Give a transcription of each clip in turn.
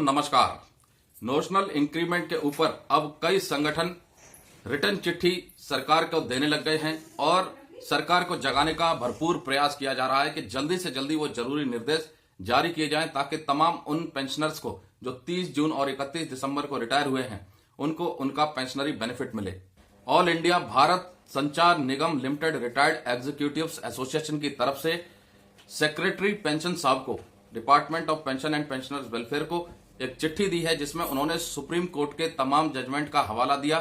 नमस्कार। Notional increment के ऊपर अब कई संगठन रिटर्न चिट्ठी सरकार को देने लग गए हैं और सरकार को जगाने का भरपूर प्रयास किया जा रहा है कि जल्दी से जल्दी वो जरूरी निर्देश जारी किए जाएं ताकि तमाम उन पेंशनर्स को जो 30 जून और 31 दिसंबर को रिटायर हुए हैं उनको उनका पेंशनरी बेनिफिट मिले। ऑल इंडिया भारत संचार निगम लिमिटेड रिटायर्ड एग्जीक्यूटिव्स एसोसिएशन की तरफ से सेक्रेटरी पेंशन साहब को department of pension and pensioners welfare को एक चिट्ठी दी है जिसमें उन्होंने सुप्रीम कोर्ट के तमाम जजमेंट का हवाला दिया,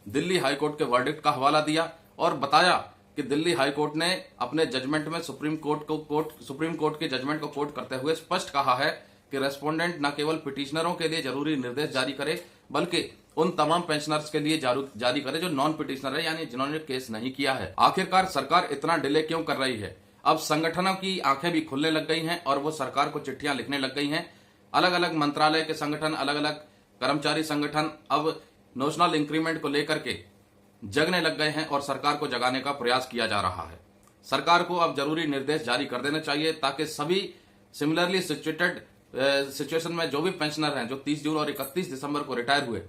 दिल्ली हाई कोर्ट के वर्डिक्ट का हवाला दिया और बताया कि दिल्ली हाई कोर्ट ने अपने जजमेंट में सुप्रीम कोर्ट के जजमेंट को कोट करते हुए स्पष्ट कहा है कि रेस्पोंडेंट न केवल पिटिशनरों के लिए जरूरी निर्देश जारी करे बल्कि उन तमाम पेंशनर्स के लिए जारी करे जो नॉन पिटिशनर है, यानी जिन्होंने केस नहीं किया है। आखिरकार सरकार इतना डिले क्यों कर रही है? अब संगठनों की आंखें भी खुलने लग गई हैं और वो सरकार को चिट्ठियां लिखने लग गई हैं। अलग अलग मंत्रालय के संगठन, अलग अलग कर्मचारी संगठन अब नोशनल इंक्रीमेंट को लेकर के जगने लग गए हैं और सरकार को जगाने का प्रयास किया जा रहा है। सरकार को अब जरूरी निर्देश जारी कर देने चाहिए ताकि सभी सिमिलरली सिचुएटेड सिचुएशन में जो भी पेंशनर हैं जो 30 जून और 31 दिसंबर को रिटायर हुए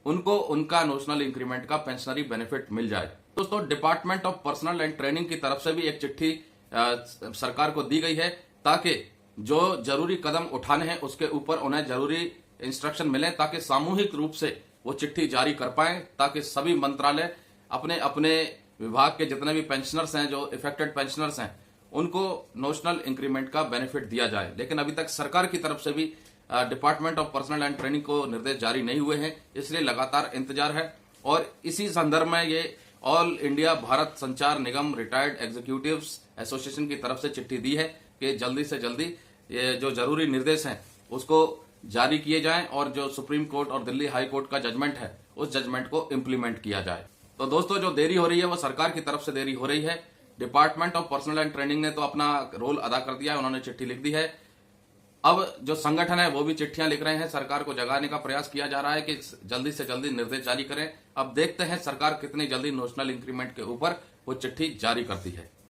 उनको उनका नोशनल इंक्रीमेंट का पेंशनरी बेनिफिट मिल जाए। दोस्तों, department of personal and training की तरफ से भी एक चिट्ठी सरकार को दी गई है ताकि जो जरूरी कदम उठाने हैं उसके ऊपर उन्हें जरूरी इंस्ट्रक्शन मिले ताकि सामूहिक रूप से वो चिट्ठी जारी कर पाए ताकि सभी मंत्रालय अपने अपने विभाग के जितने भी पेंशनर्स हैं, जो इफेक्टेड पेंशनर्स हैं, उनको नोशनल इंक्रीमेंट का बेनिफिट दिया जाए। लेकिन अभी तक सरकार की तरफ से भी department of personal and training को निर्देश जारी नहीं हुए हैं, इसलिए लगातार इंतजार है। और इसी संदर्भ में ये ऑल इंडिया भारत संचार निगम रिटायर्ड एग्जीक्यूटिव्स एसोसिएशन की तरफ से चिट्ठी दी है कि जल्दी से जल्दी ये जो जरूरी निर्देश हैं उसको जारी किए जाएं और जो सुप्रीम कोर्ट और दिल्ली हाई कोर्ट का जजमेंट है उस जजमेंट को इम्प्लीमेंट किया जाए। तो दोस्तों, जो देरी हो रही है वो सरकार की तरफ से देरी हो रही है। Department of personal and training ने तो अपना रोल अदा कर दिया है, उन्होंने चिट्ठी लिख दी है। अब जो संगठन है वो भी चिट्ठियां लिख रहे हैं, सरकार को जगाने का प्रयास किया जा रहा है कि जल्दी से जल्दी निर्देश जारी करें। अब देखते हैं सरकार कितनी जल्दी नोशनल इंक्रीमेंट के ऊपर वो चिट्ठी जारी करती है।